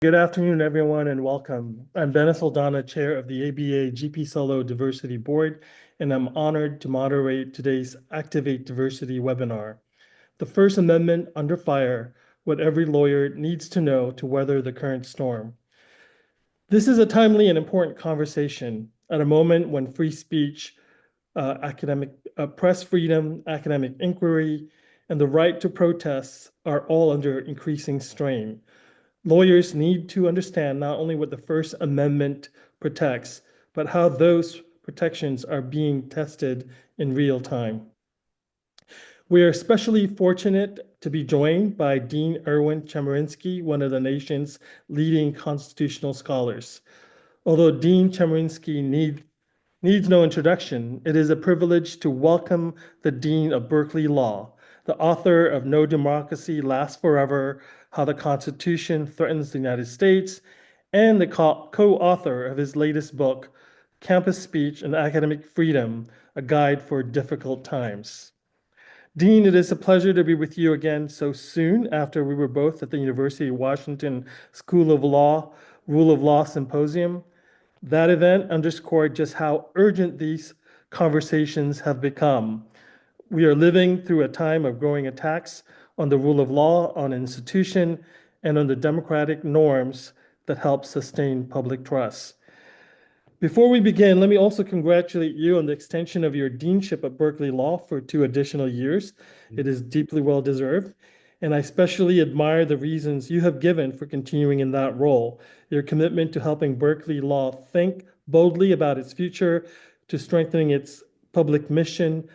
Good afternoon, everyone, and welcome. I'm Dennis Aldana, Chair of the ABA GP Solo Diversity Board, and I'm honored to moderate today's Activate Diversity webinar. The First Amendment Under Fire, What Every Lawyer Needs to Know to Weather the Current Storm. This is a timely and important conversation at a moment when free speech, press freedom, academic inquiry, and the right to protest are all under increasing strain. Lawyers need to understand not only what the First Amendment protects, but how those protections are being tested in real time. We are especially fortunate to be joined by Dean Erwin Chemerinsky, one of the nation's leading constitutional scholars. Although Dean Chemerinsky needs no introduction, it is a privilege to welcome the Dean of Berkeley Law, the author of No Democracy Lasts Forever, How the Constitution Threatens the United States, and the co-author of his latest book, Campus Speech and Academic Freedom, A Guide for Difficult Times. Dean, it is a pleasure to be with you again so soon after we were both at the University of Washington School of Law Rule of Law Symposium. That event underscored just how urgent these conversations have become. We are living through a time of growing attacks on the rule of law, on institution, and on the democratic norms that help sustain public trust. Before we begin, let me also congratulate you on the extension of your deanship at Berkeley Law for 2 additional years. It is deeply well deserved. And I especially admire the reasons you have given for continuing in that role. Your commitment to helping Berkeley Law think boldly about its future, to strengthening its public mission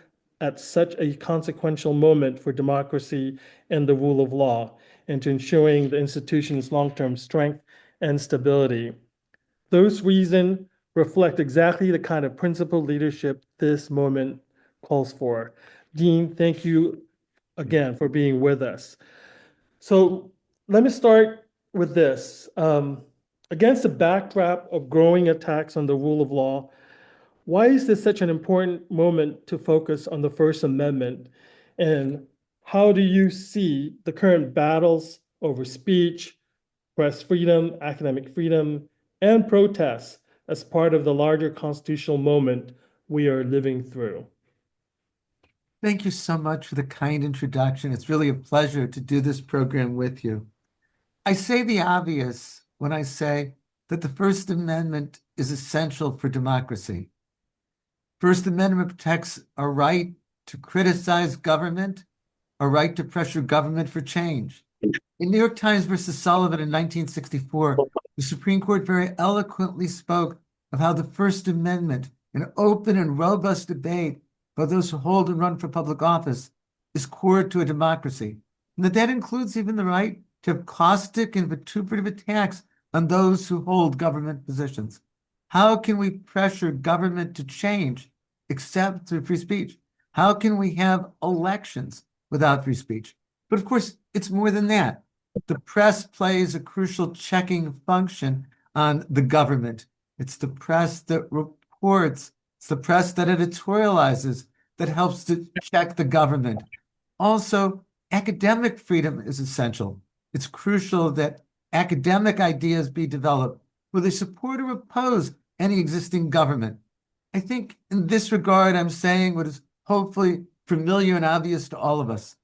at such a consequential moment for democracy and the rule of law, and to ensuring the institution's long-term strength and stability. Those reasons reflect exactly the kind of principled leadership this moment calls for. Dean, thank you again for being with us. So let me start with this. Against the backdrop of growing attacks on the rule of law, why is this such an important moment to focus on the First Amendment? And how do you see the current battles over speech, press freedom, academic freedom, and protests as part of the larger constitutional moment we are living through? Thank you so much for the kind introduction. It's really a pleasure to do this program with you. I say the obvious when I say that the First Amendment is essential for democracy. First Amendment protects our right to criticize government, our right to pressure government for change. In New York Times versus Sullivan in 1964, the Supreme Court very eloquently spoke of how the First Amendment, an open and robust debate by those who hold and run for public office, is core to a democracy, and that includes even the right to have caustic and vituperative attacks on those who hold government positions. How can we pressure government to change except through free speech? How can we have elections without free speech? But of course, it's more than that. The press plays a crucial checking function on the government. It's the press that reports, it's the press that editorializes, that helps to check the government. Also, academic freedom is essential. It's crucial that academic ideas be developed, whether they support or oppose any existing government. I think in this regard, I'm saying what is hopefully familiar and obvious to all of us.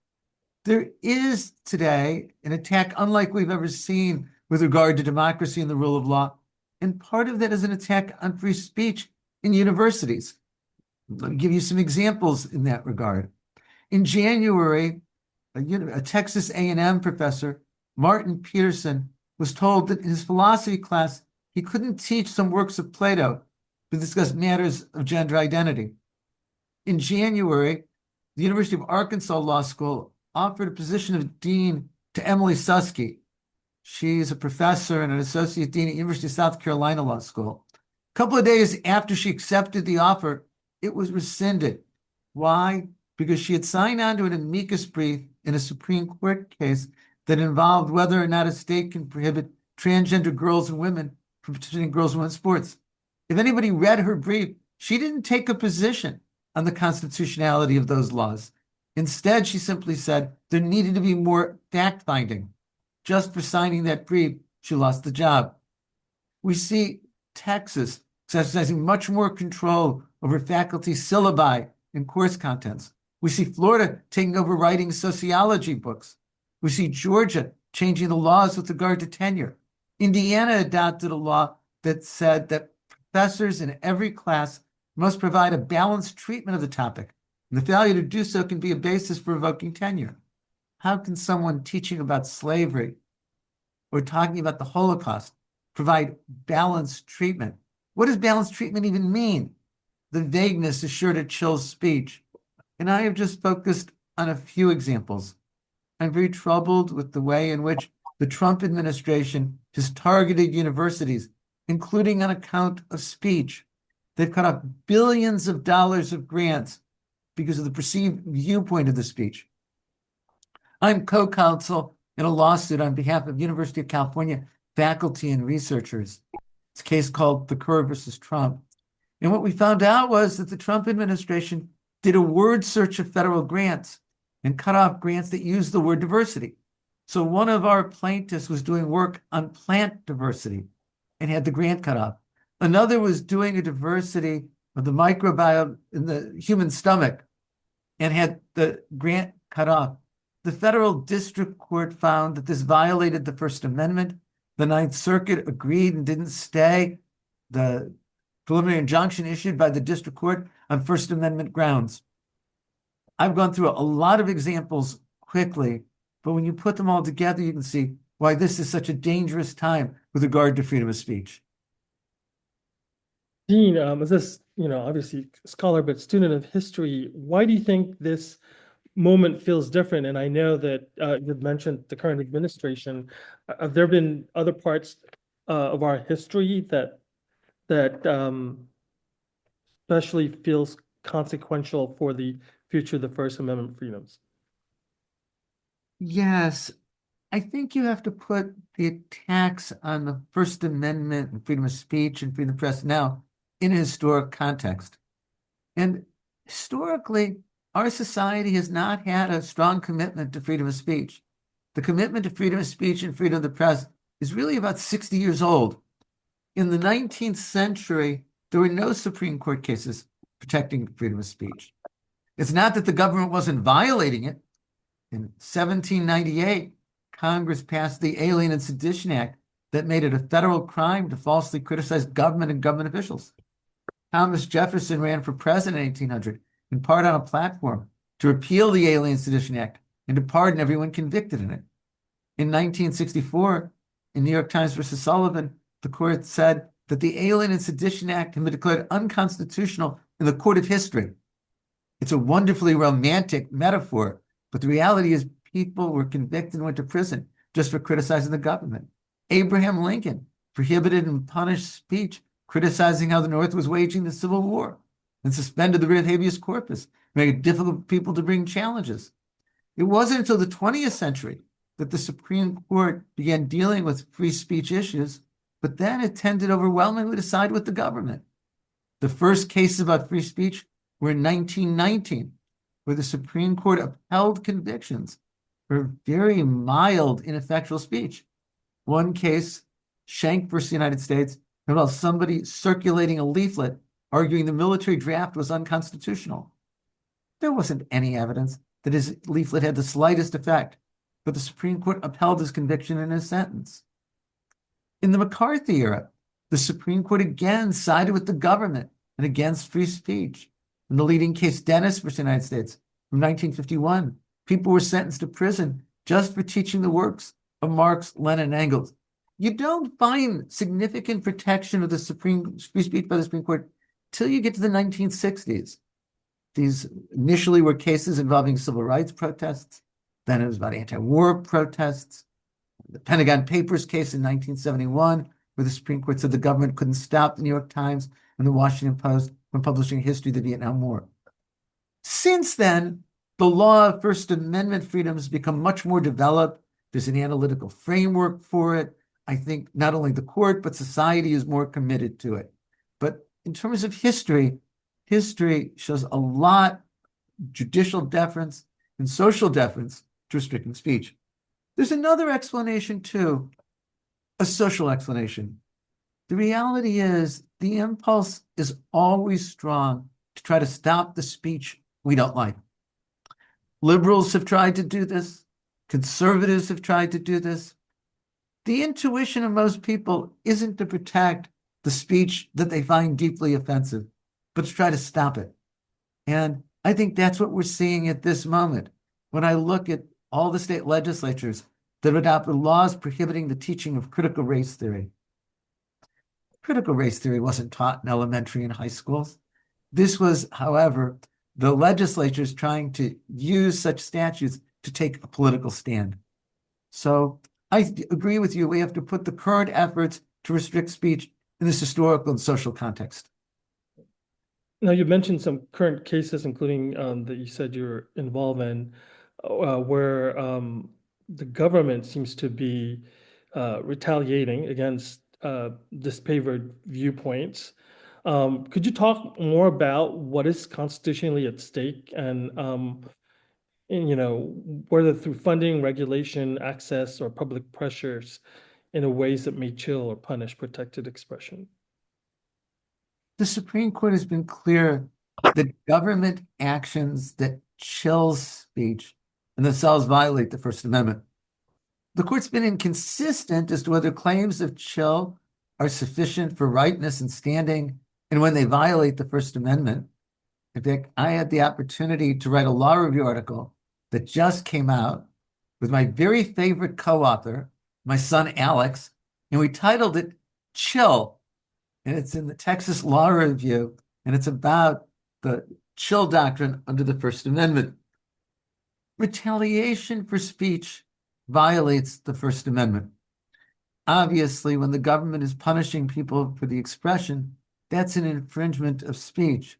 There is today an attack unlike we've ever seen with regard to democracy and the rule of law. And part of that is an attack on free speech in universities. Let me give you some examples in that regard. In January, a Texas A&M professor, Martin Peterson, was told that in his philosophy class, he couldn't teach some works of Plato to discuss matters of gender identity. In January, the University of Arkansas Law School offered a position of dean to Emily Susky. She's a professor and an associate dean at University of South Carolina Law School. A couple of days after she accepted the offer, it was rescinded. Why? Because she had signed on to an amicus brief in a Supreme Court case that involved whether or not a state can prohibit transgender girls and women from participating in girls and women's sports. If anybody read her brief, she didn't take a position on the constitutionality of those laws. Instead, she simply said there needed to be more fact-finding. Just for signing that brief, she lost the job. We see Texas exercising much more control over faculty syllabi and course contents. We see Florida taking over writing sociology books. We see Georgia changing the laws with regard to tenure. Indiana adopted a law that said that professors in every class must provide a balanced treatment of the topic, and the failure to do so can be a basis for revoking tenure. How can someone teaching about slavery or talking about the Holocaust provide balanced treatment? What does balanced treatment even mean? The vagueness is sure to chill speech. And I have just focused on a few examples. I'm very troubled with the way in which the Trump administration has targeted universities, including on account of speech. They've cut off billions of dollars of grants because of the perceived viewpoint of the speech. I'm co-counsel in a lawsuit on behalf of University of California faculty and researchers. It's a case called The Kerr versus Trump. And what we found out was that the Trump administration did a word search of federal grants and cut off grants that used the word diversity. So one of our plaintiffs was doing work on plant diversity and had the grant cut off. Another was doing a diversity of the microbiome in the human stomach and had the grant cut off. The federal district court found that this violated the First Amendment. The Ninth Circuit agreed and didn't stay the preliminary injunction issued by the district court on First Amendment grounds. I've gone through a lot of examples quickly, but when you put them all together, you can see why this is such a dangerous time with regard to freedom of speech. Dean, as this, obviously scholar, but student of history, why do you think this moment feels different? And I know that you've mentioned the current administration. Have there been other parts of our history that especially feels consequential for the future of the First Amendment freedoms? Yes, I think you have to put the attacks on the First Amendment and freedom of speech and freedom of press now in a historic context. And historically, our society has not had a strong commitment to freedom of speech. The commitment to freedom of speech and freedom of the press is really about 60 years old. In the 19th century, there were no Supreme Court cases protecting freedom of speech. It's not that the government wasn't violating it. In 1798, Congress passed the Alien and Sedition Act that made it a federal crime to falsely criticize government and government officials. Thomas Jefferson ran for president in 1800, in part on a platform to repeal the Alien and Sedition Act and to pardon everyone convicted in it. In 1964, in New York Times versus Sullivan, the court said that the Alien and Sedition Act had been declared unconstitutional in the court of history. It's a wonderfully romantic metaphor, but the reality is people were convicted and went to prison just for criticizing the government. Abraham Lincoln prohibited and punished speech criticizing how the North was waging the Civil War and suspended the writ of habeas corpus, making it difficult for people to bring challenges. It wasn't until the 20th century that the Supreme Court began dealing with free speech issues, but then it tended overwhelmingly to side with the government. The first cases about free speech were in 1919, where the Supreme Court upheld convictions for very mild, ineffectual speech. One case, Schenck versus United States, about somebody circulating a leaflet arguing the military draft was unconstitutional. There wasn't any evidence that his leaflet had the slightest effect, but the Supreme Court upheld his conviction and his sentence. In the McCarthy era, the Supreme Court again sided with the government and against free speech. In the leading case, Dennis versus the United States from 1951, people were sentenced to prison just for teaching the works of Marx, Lenin, and Engels. You don't find significant protection of the free speech by the Supreme Court till you get to the 1960s. These initially were cases involving civil rights protests. Then it was about anti-war protests. The Pentagon Papers case in 1971, where the Supreme Court said the government couldn't stop the New York Times and the Washington Post from publishing a history of the Vietnam War. Since then, the law of First Amendment freedoms has become much more developed. There's an analytical framework for it. I think not only the court, but society is more committed to it. But in terms of history, history shows a lot of judicial deference and social deference to restricting speech. There's another explanation too. a social explanation. The reality is the impulse is always strong to try to stop the speech we don't like. Liberals have tried to do this. Conservatives have tried to do this. The intuition of most people isn't to protect the speech that they find deeply offensive, but to try to stop it. And I think that's what we're seeing at this moment. When I look at all the state legislatures that have adopted laws prohibiting the teaching of critical race theory. Critical race theory wasn't taught in elementary and high schools. This was, however, the legislatures trying to use such statutes to take a political stand. So I agree with you. We have to put the current efforts to restrict speech in this historical and social context. Now, you mentioned some current cases, including that you said you're involved in, where the government seems to be retaliating against disfavored viewpoints. Could you talk more about what is constitutionally at stake and whether through funding, regulation, access, or public pressures in a ways that may chill or punish protected expression? The Supreme Court has been clear that government actions that chill speech and themselves violate the First Amendment. The court's been inconsistent as to whether claims of chill are sufficient for rightness and standing and when they violate the First Amendment. In fact, I had the opportunity to write a law review article that just came out with my very favorite co-author, my son Alex, and we titled it Chill. And it's in the Texas Law Review, and it's about the chill doctrine under the First Amendment. Retaliation for speech violates the First Amendment. Obviously, when the government is punishing people for the expression, that's an infringement of speech.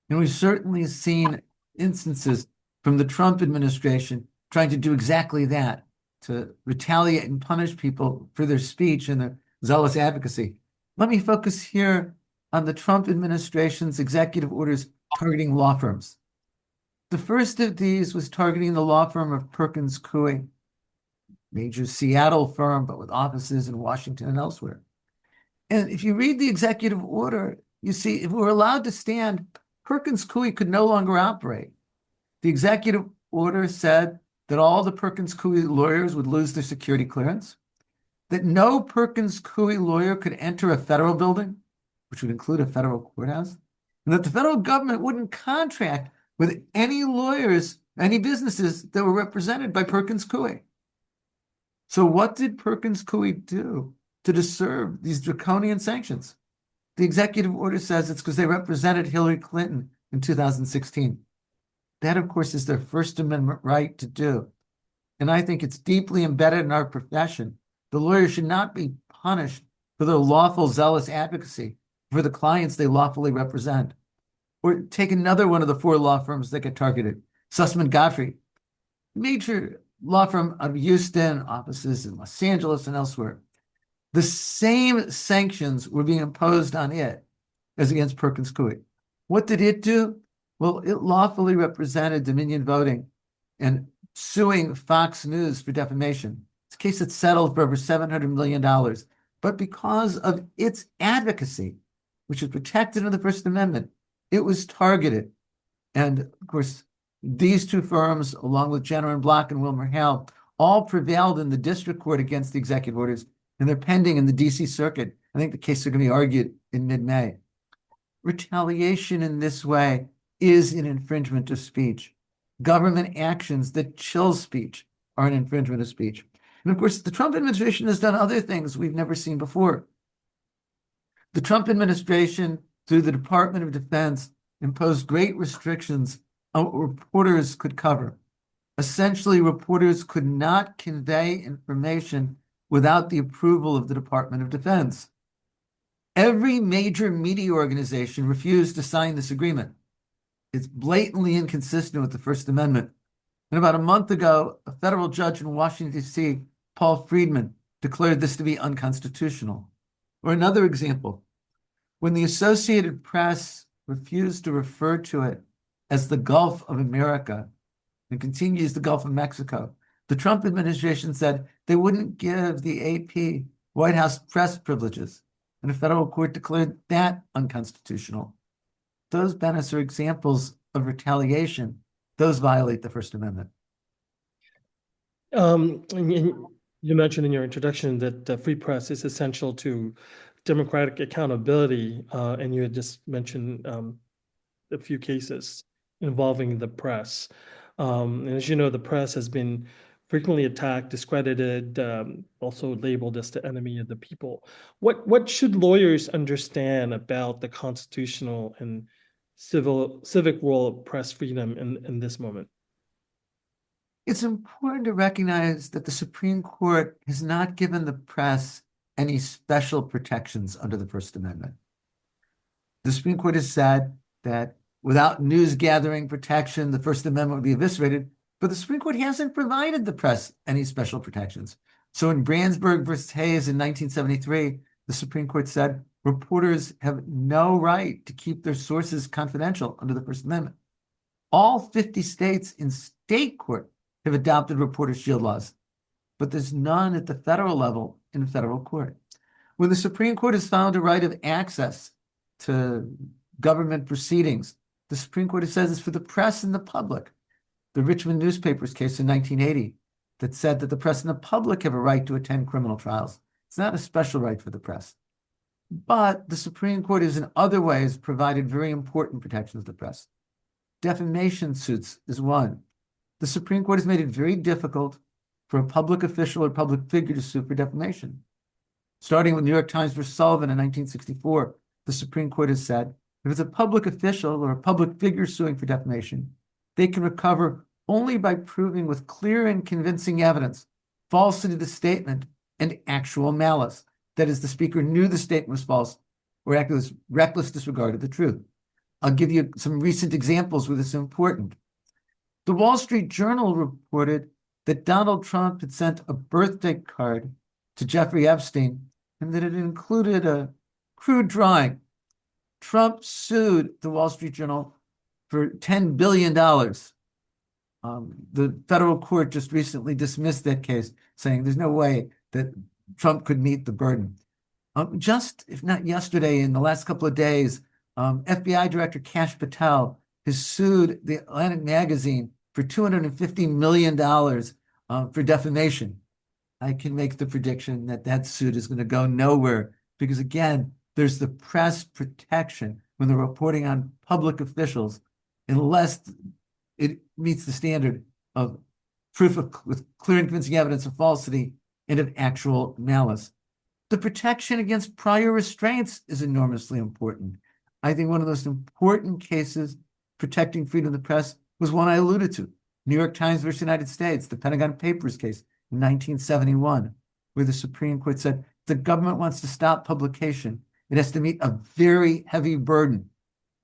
And we've certainly seen instances from the Trump administration trying to do exactly that, to retaliate and punish people for their speech and their zealous advocacy. Let me focus here on the Trump administration's executive orders targeting law firms. The first of these was targeting the law firm of Perkins Coie, major Seattle firm, but with offices in Washington and elsewhere. And if you read the executive order, you see if we were allowed to stand, Perkins Coie could no longer operate. The executive order said that all the Perkins Coie lawyers would lose their security clearance, that no Perkins Coie lawyer could enter a federal building, which would include a federal courthouse, and that the federal government wouldn't contract with any lawyers, any businesses that were represented by Perkins Coie. So what did Perkins Coie do to deserve these draconian sanctions? The executive order says it's because they represented Hillary Clinton in 2016. That, of course, is their First Amendment right to do. And I think it's deeply embedded in our profession. The lawyers should not be punished for their lawful, zealous advocacy for the clients they lawfully represent. Or take another one of the four law firms that get targeted, Sussman Godfrey, major law firm out of Houston, offices in Los Angeles and elsewhere. The same sanctions were being imposed on it as against Perkins Coie. What did it do? Well, it lawfully represented Dominion Voting and suing Fox News for defamation. It's a case that settled for over $700 million. But because of its advocacy, which is protected in the First Amendment, it was targeted. And of course, these two firms, along with Jenner and Block and WilmerHale, all prevailed in the district court against the executive orders, and they're pending in the DC Circuit. I think the case is going to be argued in mid-May. Retaliation in this way is an infringement of speech. Government actions that chill speech are an infringement of speech. And of course, the Trump administration has done other things we've never seen before. The Trump administration, through the Department of Defense, imposed great restrictions on what reporters could cover. Essentially, reporters could not convey information without the approval of the Department of Defense. Every major media organization refused to sign this agreement. It's blatantly inconsistent with the First Amendment. And about a month ago, a federal judge in Washington, D.C., Paul Friedman, declared this to be unconstitutional. Or another example, when the Associated Press refused to refer to it as the Gulf of America and continues the Gulf of Mexico, the Trump administration said they wouldn't give the AP White House press privileges, and a federal court declared that unconstitutional. Those benefits are examples of retaliation. Those violate the First Amendment. And you mentioned in your introduction that the free press is essential to democratic accountability, and you had just mentioned a few cases involving the press. And as you know, the press has been frequently attacked, discredited, also labeled as the enemy of the people. What should lawyers understand about the constitutional and civic role of press freedom in this moment? It's important to recognize that the Supreme Court has not given the press any special protections under the First Amendment. The Supreme Court has said that without news gathering protection, the First Amendment would be eviscerated, but the Supreme Court hasn't provided the press any special protections. So in Brandsburg versus Hayes in 1973, the Supreme Court said reporters have no right to keep their sources confidential under the First Amendment. All 50 states in state court have adopted reporter shield laws, but there's none at the federal level in federal court. When the Supreme Court has found a right of access to government proceedings, the Supreme Court has said it's for the press and the public. The Richmond newspapers case in 1980 that said that the press and the public have a right to attend criminal trials. It's not a special right for the press. But the Supreme Court has in other ways provided very important protections to the press. Defamation suits is one. The Supreme Court has made it very difficult for a public official or public figure to sue for defamation. Starting with New York Times versus Sullivan in 1964, the Supreme Court has said if it's a public official or a public figure suing for defamation, they can recover only by proving with clear and convincing evidence falsity of the statement and actual malice. That is, the speaker knew the statement was false or acted with reckless disregard of the truth. I'll give you some recent examples where this is important. The Wall Street Journal reported that Donald Trump had sent a birthday card to Jeffrey Epstein and that it included a crude drawing. Trump sued the Wall Street Journal for $10 billion. The federal court just recently dismissed that case, saying there's no way that Trump could meet the burden. Just, if not yesterday, in the last couple of days, FBI Director Kash Patel has sued the Atlantic Magazine for $250 million for defamation. I can make the prediction that that suit is going to go nowhere because, again, there's the press protection when they're reporting on public officials, unless it meets the standard of proof with clear and convincing evidence of falsity and of actual malice. The protection against prior restraints is enormously important. I think one of the most important cases protecting freedom of the press was one I alluded to, New York Times versus United States, the Pentagon Papers case in 1971, where the Supreme Court said the government wants to stop publication. It has to meet a very heavy burden.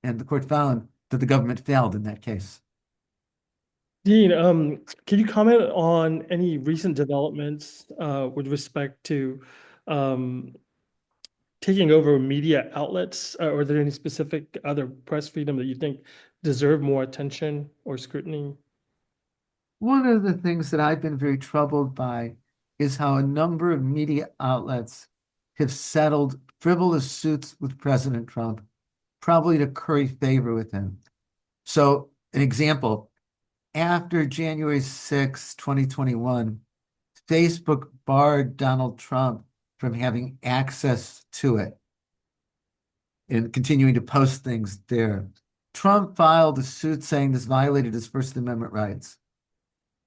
And the court found that the government failed in that case. Dean, can you comment on any recent developments with respect to taking over media outlets? Or are there any specific other press freedom that you think deserve more attention or scrutiny? One of the things that I've been very troubled by is how a number of media outlets have settled frivolous suits with President Trump, probably to curry favor with him. So, an example, after January 6, 2021, Facebook barred Donald Trump from having access to it and continuing to post things there. Trump filed a suit saying this violated his First Amendment rights.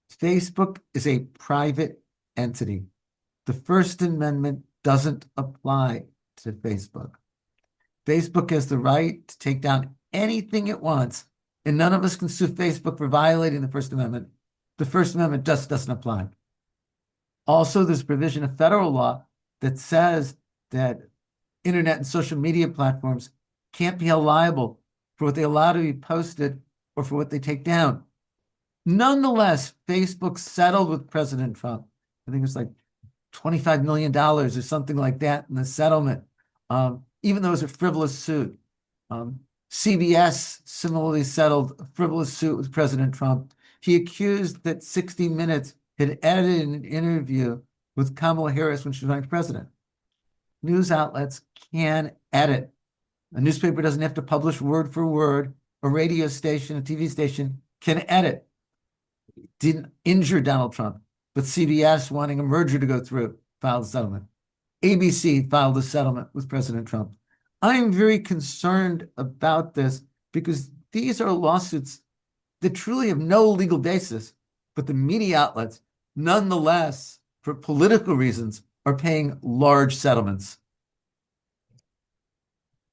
Facebook is a private entity. The First Amendment doesn't apply to Facebook. Facebook has the right to take down anything it wants, and none of us can sue Facebook for violating the First Amendment. The First Amendment just doesn't apply. Also, there's provision of federal law that says that internet and social media platforms can't be held liable for what they allow to be posted or for what they take down. Nonetheless, Facebook settled with President Trump. I think it was like $25 million or something like that in the settlement, even though it was a frivolous suit. CBS similarly settled a frivolous suit with President Trump. He accused that 60 Minutes had edited an interview with Kamala Harris when she was running for president. news outlets can edit. A newspaper doesn't have to publish word for word. A radio station, a TV station can edit. Didn't injure Donald Trump, but CBS, wanting a merger to go through, filed a settlement. ABC filed a settlement with President Trump. I'm very concerned about this because these are lawsuits that truly have no legal basis, but the media outlets, nonetheless, for political reasons, are paying large settlements.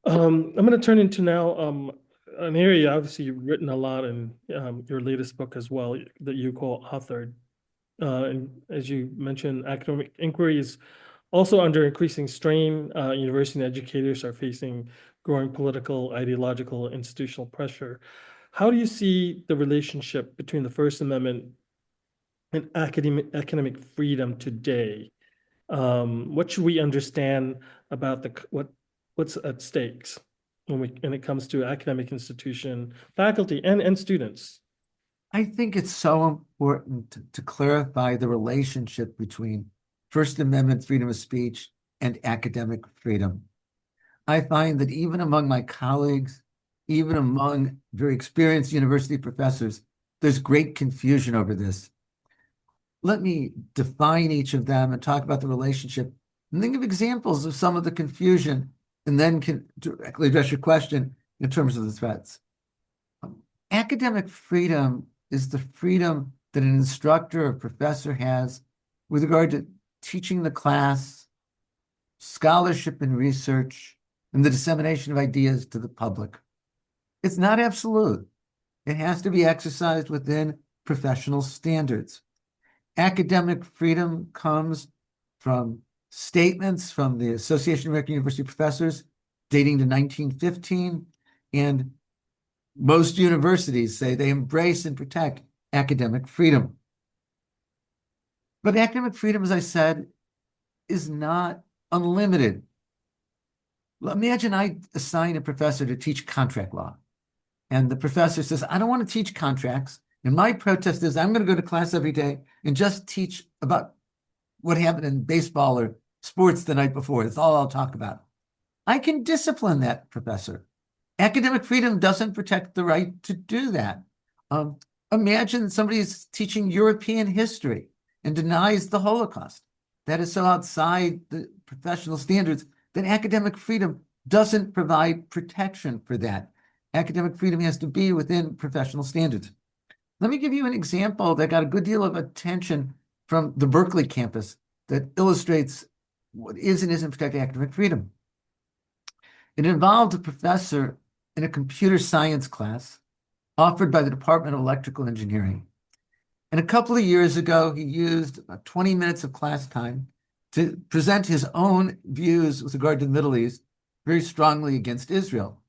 I'm going to turn into now an area, obviously, you've written a lot in your latest book as well that you call authored. And as you mentioned, academic inquiry is also under increasing strain. University educators are facing growing political, ideological, institutional pressure. How do you see the relationship between the First Amendment and academic freedom today? What should we understand about what's at stakes when it comes to academic institution, faculty, and students? I think it's so important to clarify the relationship between First Amendment freedom of speech and academic freedom. I find that even among my colleagues, even among very experienced university professors, there's great confusion over this. Let me define each of them and talk about the relationship and think of examples of some of the confusion and then can directly address your question in terms of the threats. Academic freedom is the freedom that an instructor or professor has with regard to teaching the class, scholarship and research, and the dissemination of ideas to the public. It's not absolute. It has to be exercised within professional standards. Academic freedom comes from statements from the Association of American University Professors dating to 1915, and most universities say they embrace and protect academic freedom. But academic freedom, as I said, is not unlimited. Imagine I assign a professor to teach contract law, and the professor says, I don't want to teach contracts, and my protest is I'm going to go to class every day and just teach about what happened in baseball or sports the night before. That's all I'll talk about. I can discipline that professor. Academic freedom doesn't protect the right to do that. Imagine somebody's teaching European history and denies the Holocaust. That is so outside the professional standards that academic freedom doesn't provide protection for that. Academic freedom has to be within professional standards. Let me give you an example that got a good deal of attention from the Berkeley campus that illustrates what is and isn't protecting academic freedom. It involved a professor in a computer science class offered by the Department of Electrical Engineering. And a couple of years ago, he used about 20 minutes of class time to present his own views with regard to the Middle East very strongly against Israel.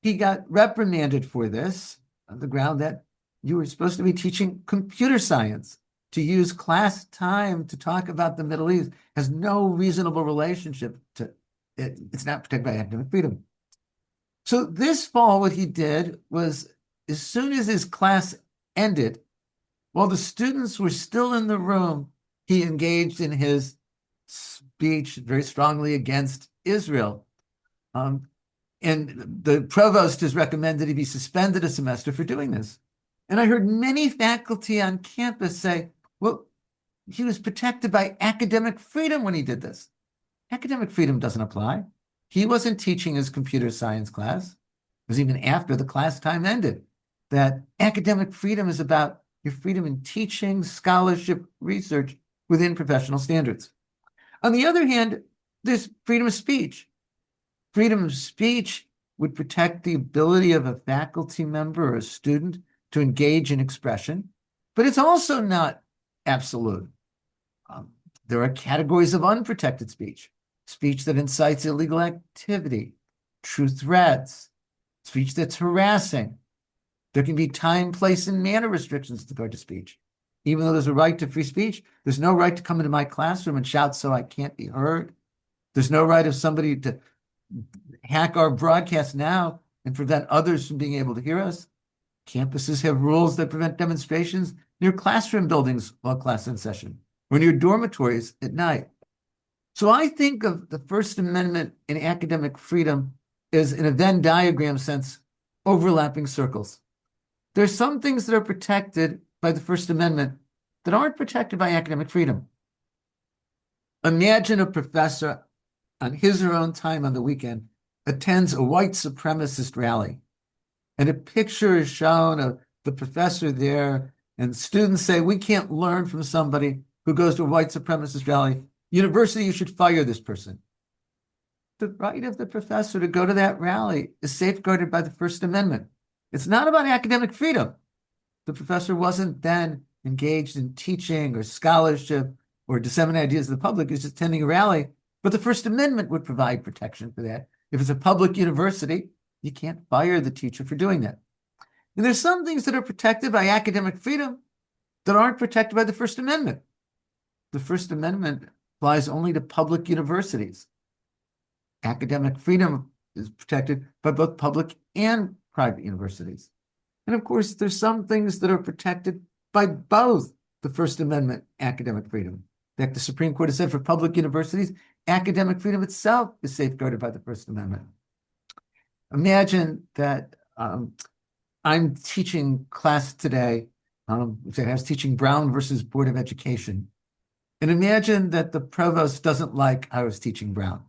He got reprimanded for this on the ground that you were supposed to be teaching computer science. To use class time to talk about the Middle East has no reasonable relationship to it. It's not protected by academic freedom. So this fall, what he did was, as soon as his class ended, while the students were still in the room, he engaged in his speech very strongly against Israel. And the provost has recommended he be suspended a semester for doing this. And I heard many faculty on campus say, well, he was protected by academic freedom when he did this. Academic freedom doesn't apply. He wasn't teaching his computer science class. It was even after the class time ended. That academic freedom is about your freedom in teaching, scholarship, research within professional standards. On the other hand, there's freedom of speech. Freedom of speech would protect the ability of a faculty member or a student to engage in expression, but it's also not absolute. There are categories of unprotected speech, speech that incites illegal activity, true threats, speech that's harassing. There can be time, place, and manner restrictions with regard to speech. Even though there's a right to free speech, there's no right to come into my classroom and shout so I can't be heard. There's no right of somebody to hack our broadcast now and prevent others from being able to hear us. Campuses have rules that prevent demonstrations near classroom buildings while class is in session, or near dormitories at night. So I think of the First Amendment and academic freedom as, in a Venn diagram sense, overlapping circles. There's some things that are protected by the First Amendment that aren't protected by academic freedom. Imagine a professor on his or her own time on the weekend attends a white supremacist rally, and a picture is shown of the professor there, and students say, we can't learn from somebody who goes to a white supremacist rally. University, you should fire this person. The right of the professor to go to that rally is safeguarded by the First Amendment. It's not about academic freedom. The professor wasn't then engaged in teaching or scholarship or disseminating ideas to the public. He was just attending a rally. But the First Amendment would provide protection for that. If it's a public university, you can't fire the teacher for doing that. And there's some things that are protected by academic freedom that aren't protected by the First Amendment. The First Amendment applies only to public universities. Academic freedom is protected by both public and private universities. And of course, there's some things that are protected by both the First Amendment and academic freedom. In fact, the Supreme Court has said for public universities, academic freedom itself is safeguarded by the First Amendment. Imagine that I'm teaching class today. I was teaching Brown versus Board of Education. And imagine that the provost doesn't like how I was teaching Brown.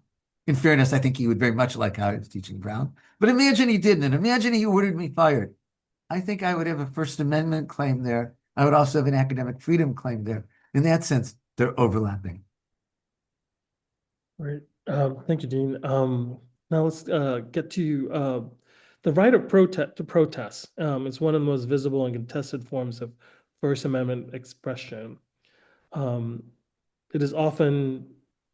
In fairness, I think he would very much like how I was teaching Brown. But imagine he didn't. And imagine he ordered me fired. I think I would have a First Amendment claim there. I would also have an academic freedom claim there. In that sense, they're overlapping. Right. Thank you, Dean. Now let's get to the right of protest. It's one of the most visible and contested forms of First Amendment expression. It is often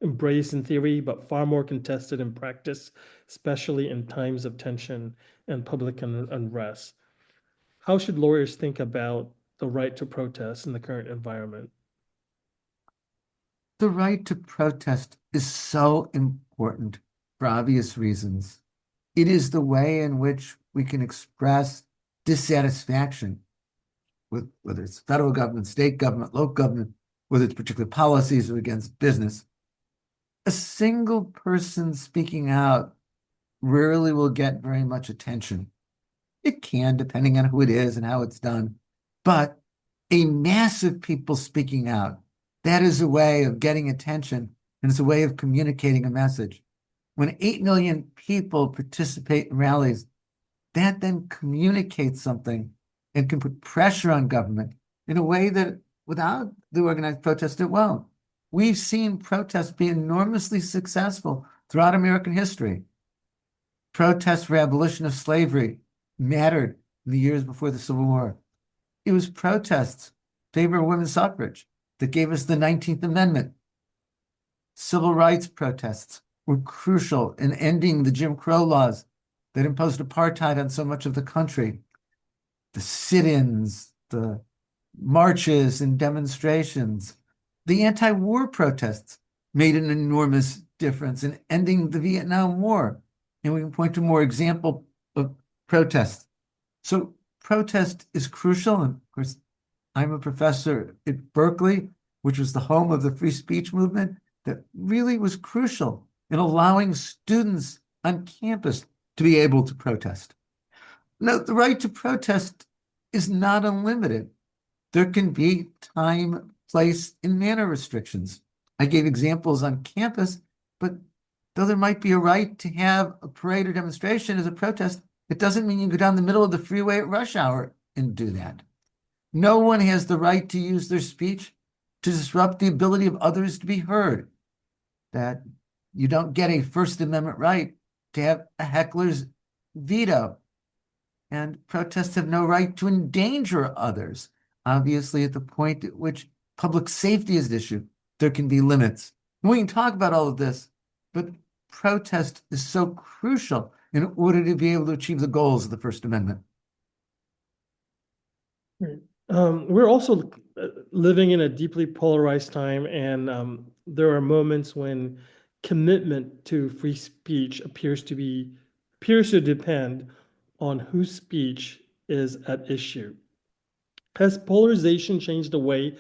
embraced in theory, but far more contested in practice, especially in times of tension and public unrest. How should lawyers think about the right to protest in the current environment? The right to protest is so important for obvious reasons. It is the way in which we can express dissatisfaction with whether it's federal government, state government, local government, whether it's particular policies or against business. A single person speaking out rarely will get very much attention. It can, depending on who it is and how it's done. But a massive people speaking out, that is a way of getting attention, and it's a way of communicating a message. When 8 million people participate in rallies, that then communicates something and can put pressure on government in a way that without the organized protest, it won't. We've seen protests be enormously successful throughout American history. Protests for abolition of slavery mattered in the years before the Civil War. It was protests in favor of women's suffrage that gave us the 19th Amendment. Civil rights protests were crucial in ending the Jim Crow laws that imposed apartheid on so much of the country. The sit-ins, the marches and demonstrations, the anti-war protests made an enormous difference in ending the Vietnam War. And we can point to more examples of protests. So protest is crucial. And of course, I'm a professor at Berkeley, which was the home of the free speech movement, that really was crucial in allowing students on campus to be able to protest. Now, the right to protest is not unlimited. There can be time, place, and manner restrictions. I gave examples on campus, but though there might be a right to have a parade or demonstration as a protest, it doesn't mean you go down the middle of the freeway at rush hour and do that. No one has the right to use their speech to disrupt the ability of others to be heard. That you don't get a First Amendment right to have a heckler's veto. And protests have no right to endanger others. Obviously, at the point at which public safety is at issue, there can be limits. And we can talk about all of this, but protest is so crucial in order to be able to achieve the goals of the First Amendment. Right. We're also living in a deeply polarized time, and there are moments when commitment to free speech appears to depend on whose speech is at issue. Has polarization changed the way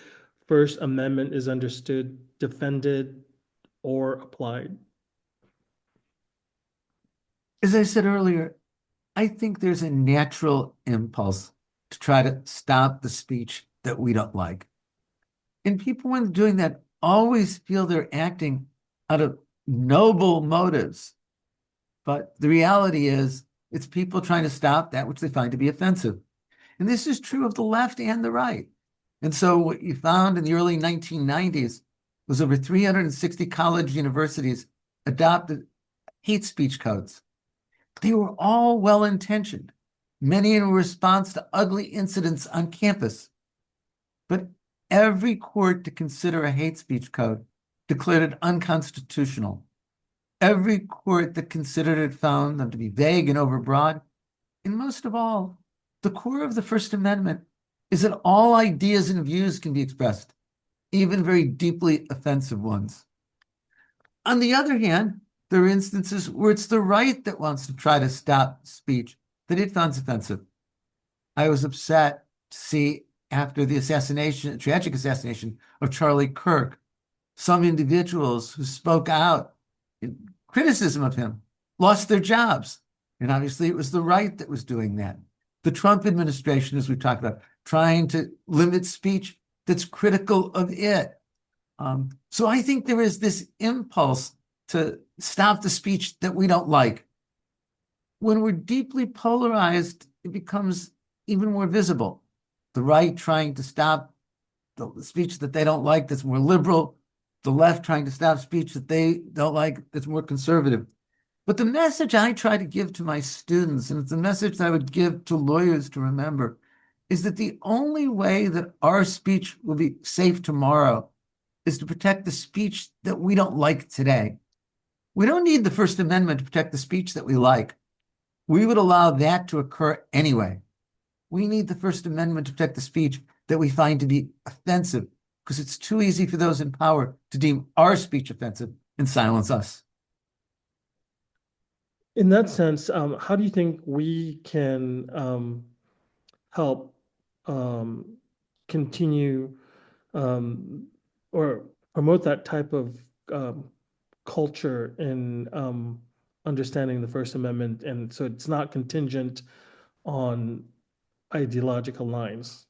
First Amendment is understood, defended, or applied? As I said earlier, I think there's a natural impulse to try to stop the speech that we don't like. And people, when doing that, always feel they're acting out of noble motives. But the reality is, it's people trying to stop that which they find to be offensive. And this is true of the left and the right. And so what you found in the early 1990s was over 360 college universities adopted hate speech codes. They were all well-intentioned, many in response to ugly incidents on campus. But every court to consider a hate speech code declared it unconstitutional. Every court that considered it found them to be vague and overbroad. And most of all, the core of the First Amendment is that all ideas and views can be expressed, even very deeply offensive ones. On the other hand, there are instances where it's the right that wants to try to stop speech that it finds offensive. I was upset to see after the tragic assassination of Charlie Kirk, some individuals who spoke out in criticism of him lost their jobs. And obviously it was the right that was doing that. The Trump administration, as we talked about, trying to limit speech that's critical of it. So I think there is this impulse to stop the speech that we don't like. When we're deeply polarized, it becomes even more visible. The right trying to stop the speech that they don't like that's more liberal, the left trying to stop speech that they don't like that's more conservative. But the message I try to give to my students, and it's a message that I would give to lawyers to remember, is that the only way that our speech will be safe tomorrow is to protect the speech that we don't like today. We don't need the First Amendment to protect the speech that we like. We would allow that to occur anyway. We need the First Amendment to protect the speech that we find to be offensive, because it's too easy for those in power to deem our speech offensive and silence us. In that sense, how do you think we can help continue or promote that type of culture in understanding the First Amendment, and so it's not contingent on ideological lines?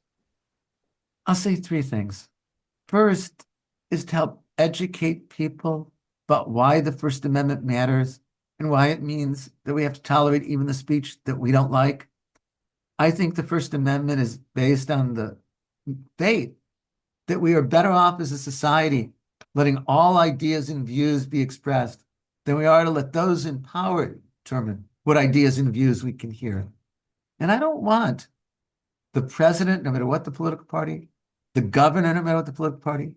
I'll say three things. First is to help educate people about why the First Amendment matters and why it means that we have to tolerate even the speech that we don't like. I think the First Amendment is based on the faith that we are better off as a society letting all ideas and views be expressed than we are to let those in power determine what ideas and views we can hear. And I don't want the president, no matter what the political party, the governor, no matter what the political party,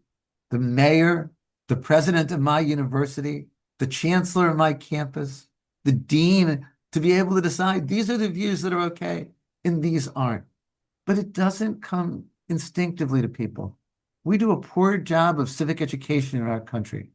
the mayor, the president of my university, the chancellor of my campus, the dean, to be able to decide these are the views that are okay and these aren't. But it doesn't come instinctively to people. We do a poor job of civic education in our country.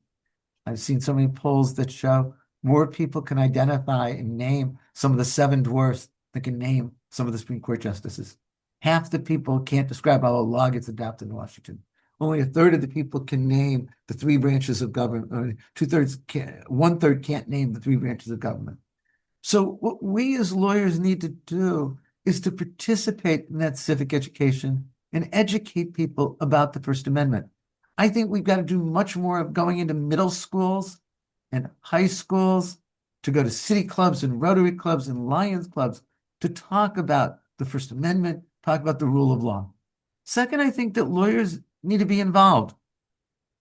I've seen so many polls that show more people can identify and name some of the seven dwarfs than can name some of the Supreme Court justices. Half the people can't describe how a law gets adopted in Washington. Only a third of the people can name the three branches of government. One third can't name the three branches of government. So what we as lawyers need to do is to participate in that civic education and educate people about the First Amendment. I think we've got to do much more of going into middle schools and high schools, to go to city clubs and Rotary clubs and Lions clubs to talk about the First Amendment, talk about the rule of law. Second, I think that lawyers need to be involved.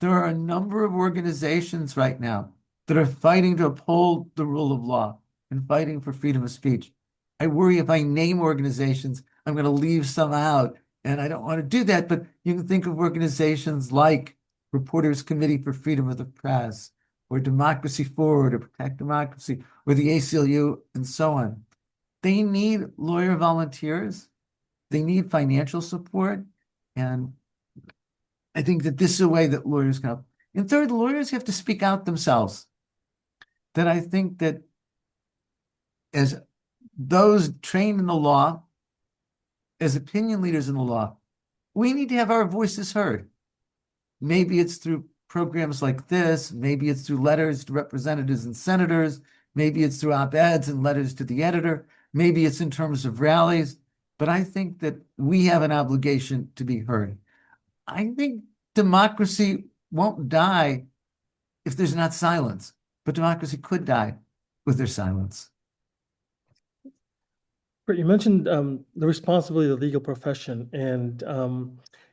There are a number of organizations right now that are fighting to uphold the rule of law and fighting for freedom of speech. I worry if I name organizations, I'm going to leave some out, and I don't want to do that, but you can think of organizations like Reporters Committee for Freedom of the Press, or Democracy Forward, or Protect Democracy, or the ACLU, and so on. They need lawyer volunteers. They need financial support. And I think that this is a way that lawyers can help. And third, lawyers have to speak out themselves. That I think that as those trained in the law, as opinion leaders in the law, we need to have our voices heard. Maybe it's through programs like this. Maybe it's through letters to representatives and senators. Maybe it's through op-eds and letters to the editor. Maybe it's in terms of rallies. But I think that we have an obligation to be heard. I think democracy won't die if there's not silence, but democracy could die with their silence. You mentioned the responsibility of the legal profession, and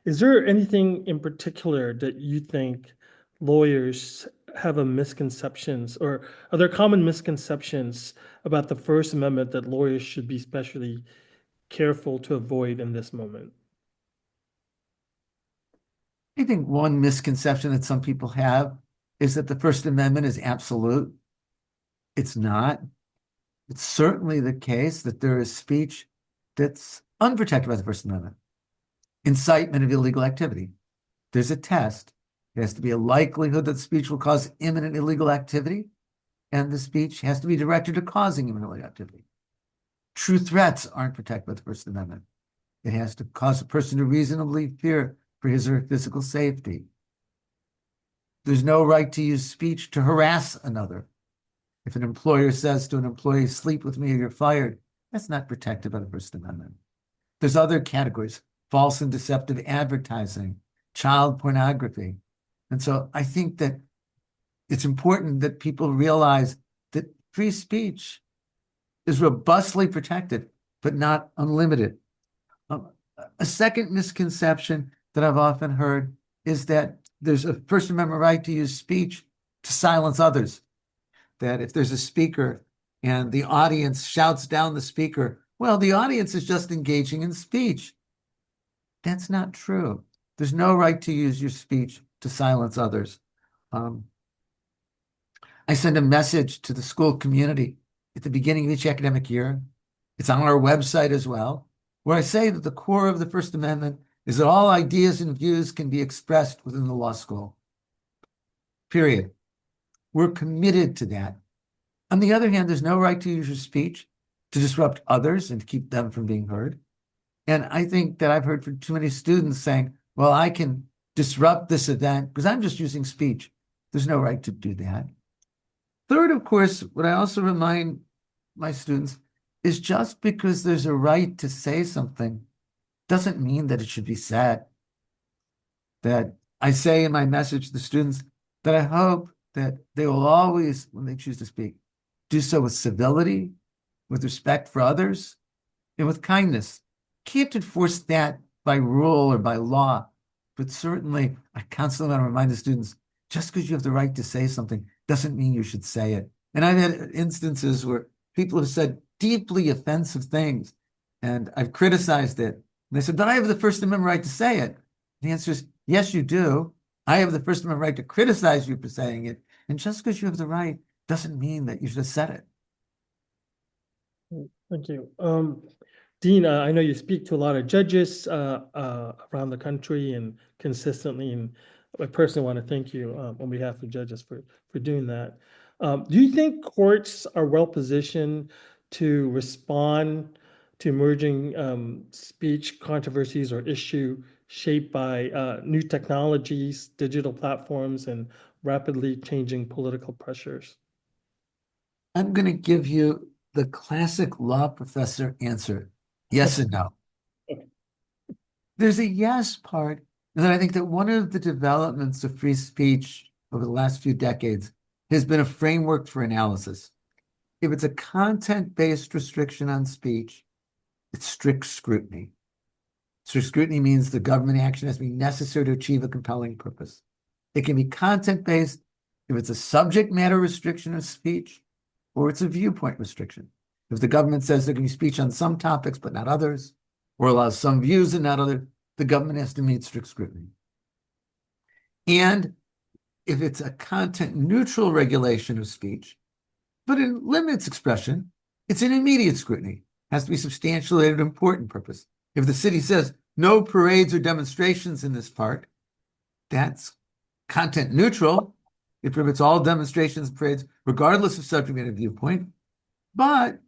is there anything in particular that you think lawyers have a misconceptions, or are there common misconceptions about the First Amendment that lawyers should be especially careful to avoid in this moment? I think one misconception that some people have is that the First Amendment is absolute. It's not. It's certainly the case that there is speech that's unprotected by the First Amendment. Incitement of illegal activity. There's a test. There has to be a likelihood that speech will cause imminent illegal activity, and the speech has to be directed to causing imminent illegal activity. True threats aren't protected by the First Amendment. It has to cause a person to reasonably fear for his or her physical safety. There's no right to use speech to harass another. If an employer says to an employee, sleep with me or you're fired, that's not protected by the First Amendment. There's other categories, false and deceptive advertising, child pornography. And so I think that it's important that people realize that free speech is robustly protected, but not unlimited. A second misconception that I've often heard is that there's a First Amendment right to use speech to silence others. That if there's a speaker and the audience shouts down the speaker, well, the audience is just engaging in speech. That's not true. There's no right to use your speech to silence others. I send a message to the school community at the beginning of each academic year. It's on our website as well, where I say that the core of the First Amendment is that all ideas and views can be expressed within the law school. Period. We're committed to that. On the other hand, there's no right to use your speech to disrupt others and to keep them from being heard. And I think that I've heard from too many students saying, well, I can disrupt this event because I'm just using speech. There's no right to do that. Third, of course, what I also remind my students is just because there's a right to say something doesn't mean that it should be said. That I say in my message to the students that I hope that they will always, when they choose to speak, do so with civility, with respect for others, and with kindness. Can't enforce that by rule or by law, but certainly I constantly want to remind the students, just because you have the right to say something doesn't mean you should say it. And I've had instances where people have said deeply offensive things, and I've criticized it. And they said, but I have the First Amendment right to say it. The answer is, yes, you do. I have the First Amendment right to criticize you for saying it. And just because you have the right doesn't mean that you should have said it. Thank you. Dean, I know you speak to a lot of judges around the country and consistently, and I personally want to thank you on behalf of judges for doing that. Do you think courts are well positioned to respond to emerging speech controversies or issue shaped by new technologies, digital platforms, and rapidly changing political pressures? I'm going to give you the classic law professor answer. Yes and no. There's a yes part, and then I think that one of the developments of free speech over the last few decades has been a framework for analysis. If it's a content-based restriction on speech, it's strict scrutiny. Strict scrutiny means the government action has to be necessary to achieve a compelling purpose. It can be content-based if it's a subject matter restriction of speech, or it's a viewpoint restriction. If the government says there can be speech on some topics but not others, or allows some views and not others, the government has to meet strict scrutiny. And if it's a content-neutral regulation of speech, but it limits expression, it's an immediate scrutiny. It has to be substantially an important purpose. If the city says no parades or demonstrations in this park, that's content neutral. It prohibits all demonstrations and parades, regardless of subject matter viewpoint. But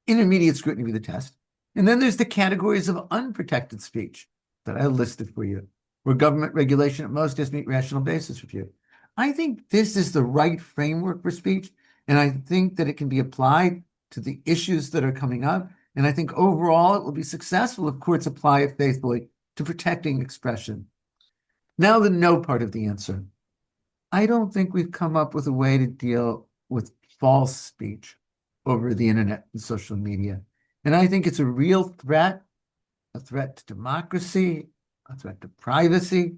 intermediate scrutiny be the test. And then there's the categories of unprotected speech that I listed for you. where government regulation at most does meet rational basis review. I think this is the right framework for speech, and I think that it can be applied to the issues that are coming up. And I think overall it will be successful if courts apply it faithfully to protecting expression. Now, the no part of the answer. I don't think we've come up with a way to deal with false speech over the internet and social media. And I think it's a real threat, a threat to democracy, a threat to privacy.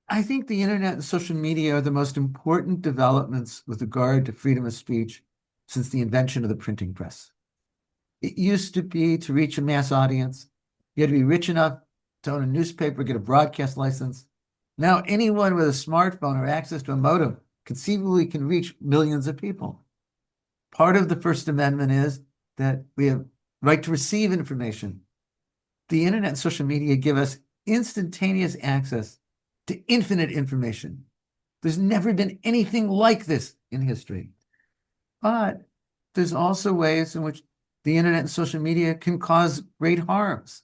I think the internet and social media are the most important developments with regard to freedom of speech since the invention of the printing press. It used to be to reach a mass audience, you had to be rich enough to own a newspaper, get a broadcast license. Now anyone with a smartphone or access to a modem conceivably can reach millions of people. Part of the First Amendment is that we have right to receive information. The internet and social media give us instantaneous access to infinite information. There's never been anything like this in history. But there's also ways in which the internet and social media can cause great harms.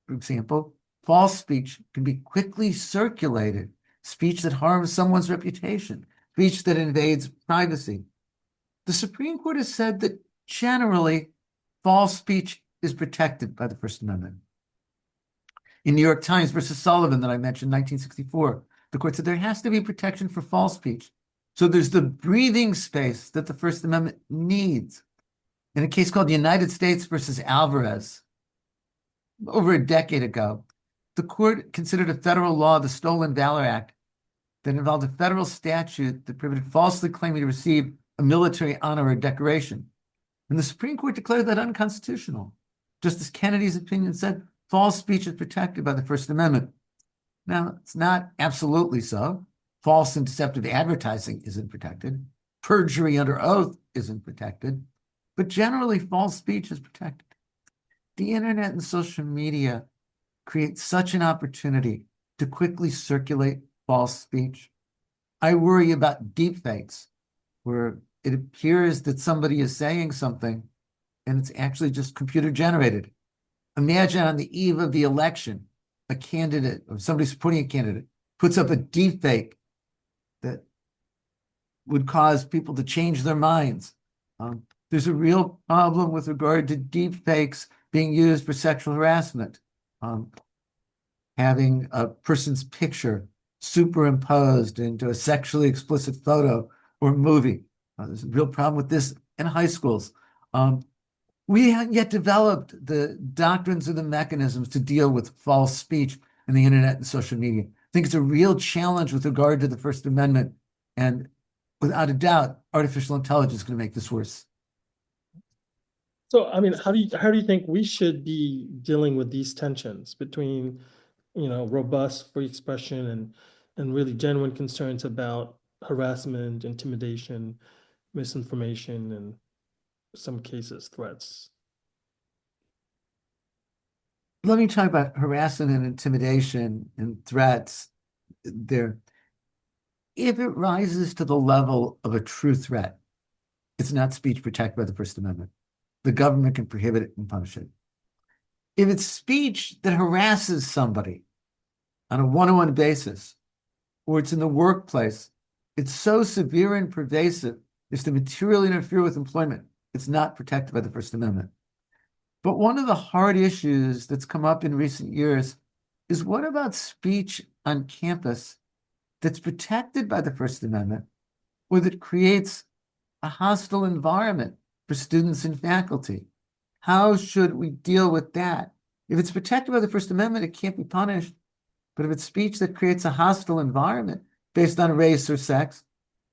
For example, false speech can be quickly circulated, speech that harms someone's reputation, speech that invades privacy. The Supreme Court has said that generally false speech is protected by the First Amendment. In New York Times versus Sullivan that I mentioned, 1964, the court said there has to be protection for false speech. So there's the breathing space that the First Amendment needs. In a case called United States versus Alvarez, over a decade ago, the court considered a federal law, the Stolen Valor Act, that involved a federal statute that prohibited falsely claiming to receive a military honor or decoration. And the Supreme Court declared that unconstitutional. Justice Kennedy's opinion said false speech is protected by the First Amendment. Now, it's not absolutely so. False and deceptive advertising isn't protected. Perjury under oath isn't protected. But generally, false speech is protected. The internet and social media create such an opportunity to quickly circulate false speech. I worry about deepfakes, where it appears that somebody is saying something and it's actually just computer generated. Imagine on the eve of the election, a candidate or somebody supporting a candidate puts up a deepfake that would cause people to change their minds. There's a real problem with regard to deepfakes being used for sexual harassment. Having a person's picture superimposed into a sexually explicit photo or movie. There's a real problem with this in high schools. We haven't yet developed the doctrines or the mechanisms to deal with false speech in the internet and social media. I think it's a real challenge with regard to the First Amendment. And without a doubt, artificial intelligence is going to make this worse. So, I mean, how do you think we should be dealing with these tensions between, robust free expression and really genuine concerns about harassment, intimidation, misinformation, and some cases, threats? Let me talk about harassment and intimidation and threats there. If it rises to the level of a true threat, it's not speech protected by the First Amendment. The government can prohibit it and punish it. If it's speech that harasses somebody on a one-on-one basis, or it's in the workplace, it's so severe and pervasive as to materially interfere with employment, it's not protected by the First Amendment. But one of the hard issues that's come up in recent years is what about speech on campus that's protected by the First Amendment, or that creates a hostile environment for students and faculty? How should we deal with that? If it's protected by the First Amendment, it can't be punished. But if it's speech that creates a hostile environment based on race or sex,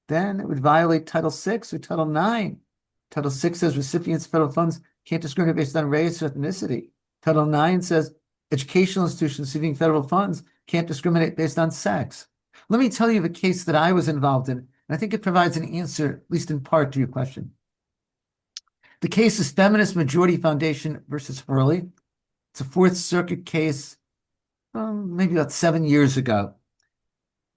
then it would violate Title VI or Title IX. Title VI says recipients of federal funds can't discriminate based on race or ethnicity. Title IX says educational institutions receiving federal funds can't discriminate based on sex. Let me tell you of a case that I was involved in, and I think it provides an answer, at least in part, to your question. The case is Feminist Majority Foundation versus Hurley. It's a Fourth Circuit case, maybe about 7 years ago.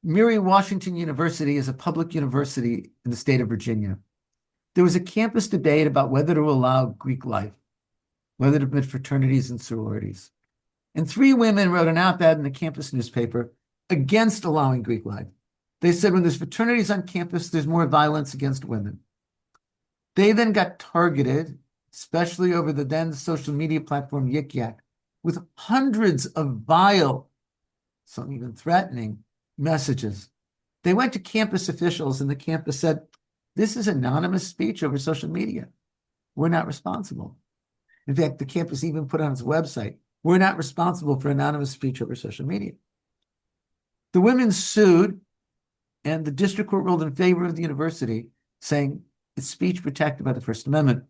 Mary Washington University is a public university in the state of Virginia. There was a campus debate about whether to allow Greek life, whether to permit fraternities and sororities. And 3 women wrote an op-ed in the campus newspaper against allowing Greek life. They said when there's fraternities on campus, there's more violence against women. They then got targeted, especially over the then social media platform Yik Yak, with hundreds of vile, some even threatening messages. They went to campus officials, and the campus said, "This is anonymous speech over social media. We're not responsible." In fact, the campus even put on its website, "We're not responsible for anonymous speech over social media." The women sued, and the district court ruled in favor of the university, saying it's speech protected by the First Amendment.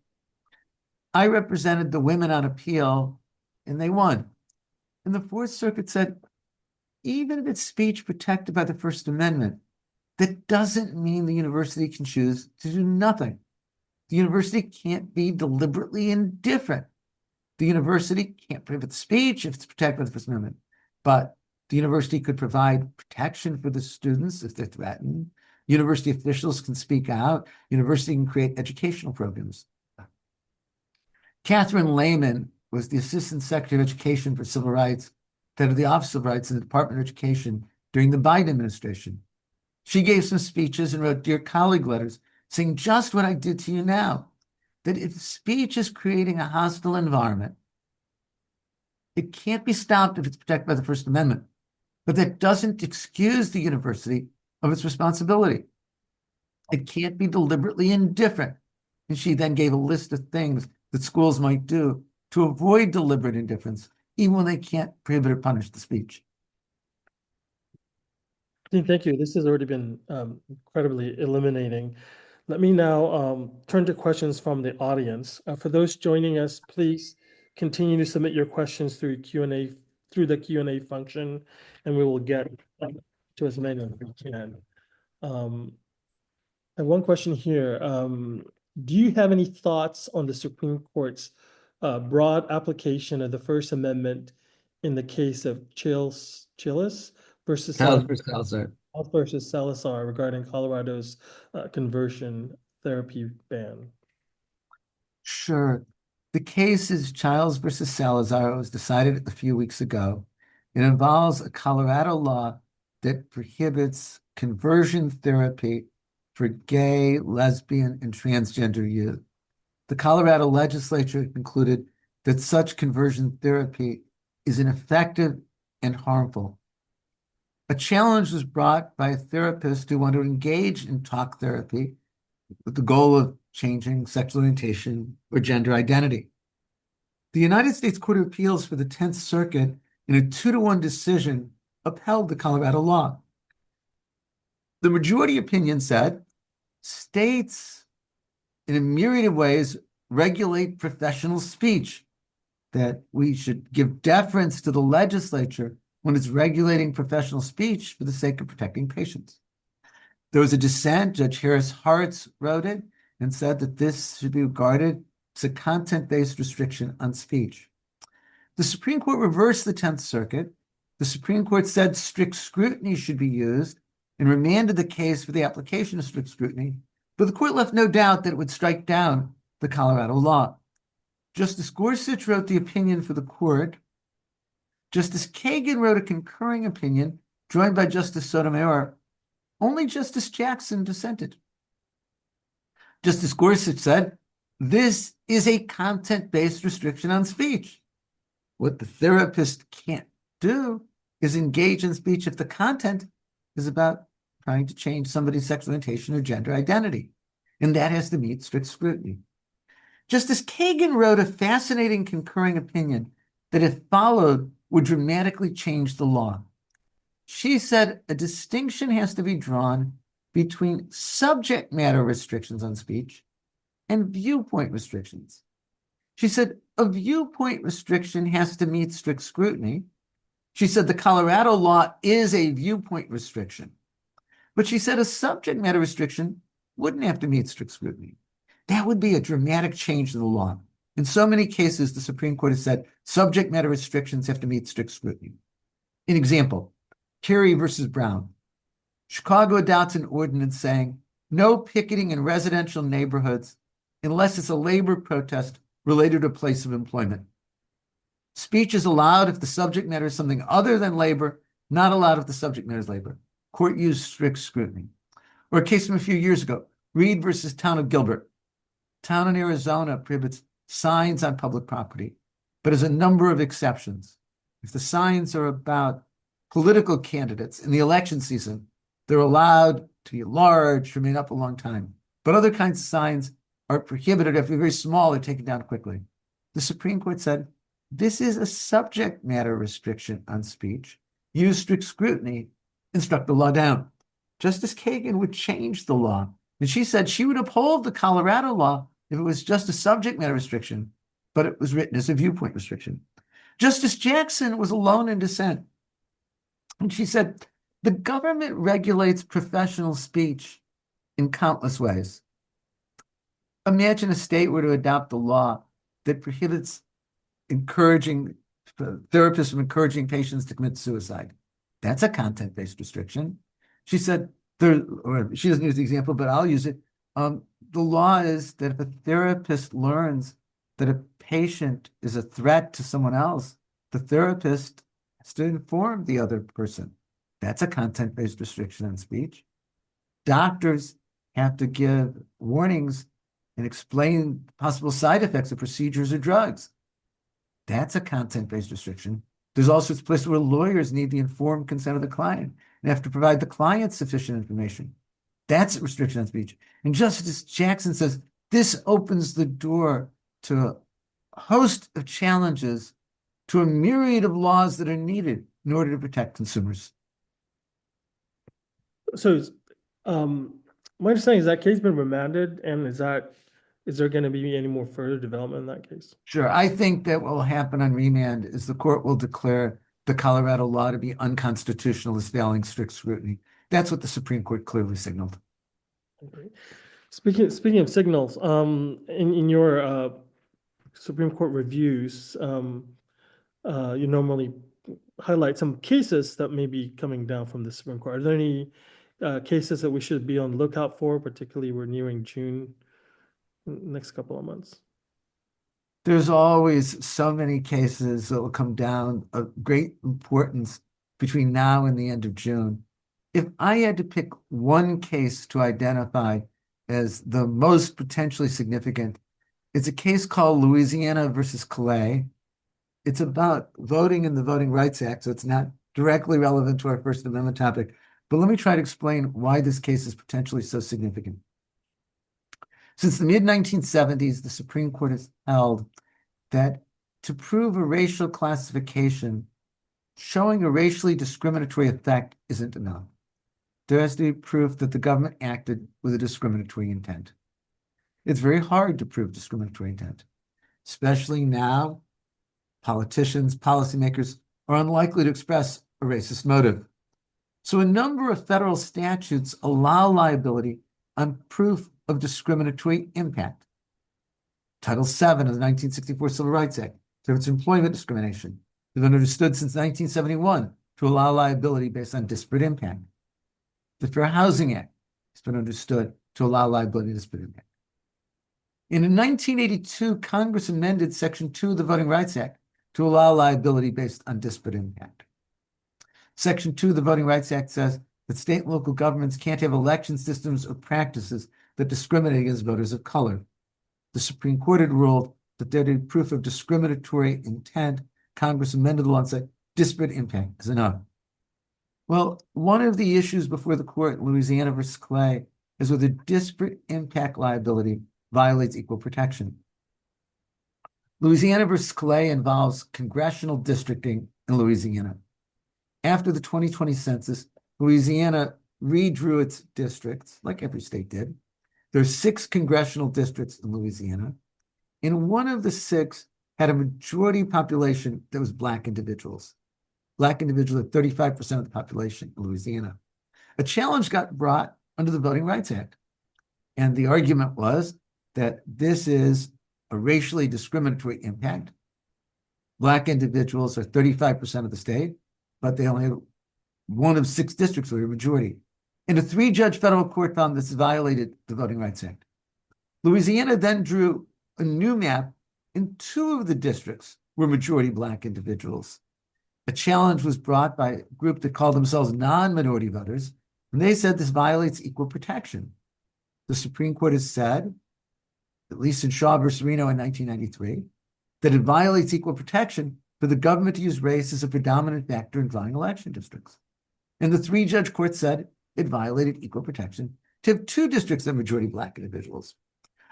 I represented the women on appeal, and they won. And the Fourth Circuit said, even if it's speech protected by the First Amendment, that doesn't mean the university can choose to do nothing. The university can't be deliberately indifferent. The university can't prohibit speech if it's protected by the First Amendment, but the university could provide protection for the students if they're threatened. University officials can speak out. University can create educational programs. Catherine Lehman was the Assistant Secretary of Education for Civil Rights, head of the Office of Rights in the Department of Education during the Biden administration. She gave some speeches and wrote dear colleague letters saying just what I did to you now, that if speech is creating a hostile environment, it can't be stopped if it's protected by the First Amendment, but that doesn't excuse the university of its responsibility. It can't be deliberately indifferent. And she then gave a list of things that schools might do to avoid deliberate indifference, even when they can't prohibit or punish the speech. Thank you. This has already been incredibly illuminating. Let me now turn to questions from the audience. For those joining us, please continue to submit your questions through the Q&A function, and we will get to as many as we can. I have one question here. Do you have any thoughts on the Supreme Court's broad application of the First Amendment in the case of Chiles versus Salazar regarding Colorado's conversion therapy ban? Sure. The case is Childs versus Salazar. It was decided a few weeks ago. It involves a Colorado law that prohibits conversion therapy for gay, lesbian, and transgender youth. The Colorado legislature concluded that such conversion therapy is ineffective and harmful. A challenge was brought by a therapist who wanted to engage in talk therapy with the goal of changing sexual orientation or gender identity. The United States Court of Appeals for the 10th Circuit, in a 2-to-1 decision, upheld the Colorado law. The majority opinion said states, in a myriad of ways, regulate professional speech, that we should give deference to the legislature when it's regulating professional speech for the sake of protecting patients. There was a dissent. Judge Harris Hartz wrote it and said that this should be regarded as a content-based restriction on speech. The Supreme Court reversed the 10th Circuit. The Supreme Court said strict scrutiny should be used and remanded the case for the application of strict scrutiny, but the court left no doubt that it would strike down the Colorado law. Justice Gorsuch wrote the opinion for the court. Justice Kagan wrote a concurring opinion joined by Justice Sotomayor. Only Justice Jackson dissented. Justice Gorsuch said, this is a content-based restriction on speech. What the therapist can't do is engage in speech if the content is about trying to change somebody's sexual orientation or gender identity, and that has to meet strict scrutiny. Justice Kagan wrote a fascinating concurring opinion that, if followed, would dramatically change the law. She said a distinction has to be drawn between subject matter restrictions on speech and viewpoint restrictions. She said a viewpoint restriction has to meet strict scrutiny. She said the Colorado law is a viewpoint restriction, but she said a subject matter restriction wouldn't have to meet strict scrutiny. That would be a dramatic change in the law. In so many cases, the Supreme Court has said subject matter restrictions have to meet strict scrutiny. An example, Kerry versus Brown. Chicago adopts an ordinance saying no picketing in residential neighborhoods unless it's a labor protest related to a place of employment. Speech is allowed if the subject matter is something other than labor, not allowed if the subject matter is labor. Court used strict scrutiny. Or a case from a few years ago, Reed versus Town of Gilbert. Town in Arizona prohibits signs on public property, but has a number of exceptions. If the signs are about political candidates in the election season, they're allowed to be large, to remain up a long time. But other kinds of signs are prohibited. If they're very small, they're taken down quickly. The Supreme Court said, this is a subject matter restriction on speech. Use strict scrutiny and struck the law down. Justice Kagan would change the law. And she said she would uphold the Colorado law if it was just a subject matter restriction, but it was written as a viewpoint restriction. Justice Jackson was alone in dissent. And she said, the government regulates professional speech in countless ways. Imagine a state were to adopt a law that prohibits therapists from encouraging patients to commit suicide. That's a content-based restriction. She said, or she doesn't use the example, but I'll use it. The law is that if a therapist learns that a patient is a threat to someone else, the therapist has to inform the other person. That's a content-based restriction on speech. Doctors have to give warnings and explain possible side effects of procedures or drugs. That's a content-based restriction. There's also places where lawyers need the informed consent of the client and have to provide the client sufficient information. That's a restriction on speech. And Justice Jackson says this opens the door to a host of challenges, to a myriad of laws that are needed in order to protect consumers. So, my understanding is that case been remanded, and is there going to be any more further development in that case? Sure. I think that what will happen on remand is the court will declare the Colorado law to be unconstitutional as failing strict scrutiny. That's what the Supreme Court clearly signaled. Okay. Speaking of signals, in your Supreme Court reviews, you normally highlight some cases that may be coming down from the Supreme Court. Are there any cases that we should be on the lookout for, particularly we're nearing June, next couple of months? There's always so many cases that will come down of great importance between now and the end of June. If I had to pick one case to identify as the most potentially significant, it's a case called Louisiana versus Clay. It's about voting in the Voting Rights Act, so it's not directly relevant to our First Amendment topic. But let me try to explain why this case is potentially so significant. Since the mid-1970s, the Supreme Court has held that to prove a racial classification, showing a racially discriminatory effect isn't enough. There has to be proof that the government acted with a discriminatory intent. It's very hard to prove discriminatory intent, especially now. Politicians, policymakers are unlikely to express a racist motive. So a number of federal statutes allow liability on proof of discriminatory impact. Title VII of the 1964 Civil Rights Act prohibits employment discrimination. It's been understood since 1971 to allow liability based on disparate impact. The Fair Housing Act has been understood to allow liability on disparate impact. In 1982, Congress amended Section 2 of the Voting Rights Act to allow liability based on disparate impact. Section 2 of the Voting Rights Act says that state and local governments can't have election systems or practices that discriminate against voters of color. The Supreme Court had ruled that there to be proof of discriminatory intent. Congress amended the law and said disparate impact is enough. Well, one of the issues before the court, Louisiana versus Clay, is whether disparate impact liability violates equal protection. Louisiana versus Clay involves congressional districting in Louisiana. After the 2020 census, Louisiana redrew its districts, like every state did. There are 6 congressional districts in Louisiana, and one of the 6 had a majority population that was Black individuals. Black individuals are 35% of the population in Louisiana. A challenge got brought under the Voting Rights Act, and the argument was that this is a racially discriminatory impact. Black individuals are 35% of the state, but they only have one of 6 districts where a majority. And a 3-judge federal court found this violated the Voting Rights Act. Louisiana then drew a new map, and 2 of the districts were majority Black individuals. A challenge was brought by a group that called themselves non-minority voters, and they said this violates equal protection. The Supreme Court has said, at least in Shaw versus Reno in 1993, that it violates equal protection for the government to use race as a predominant factor in drawing election districts. And the three-judge court said it violated equal protection to have two districts that are majority Black individuals.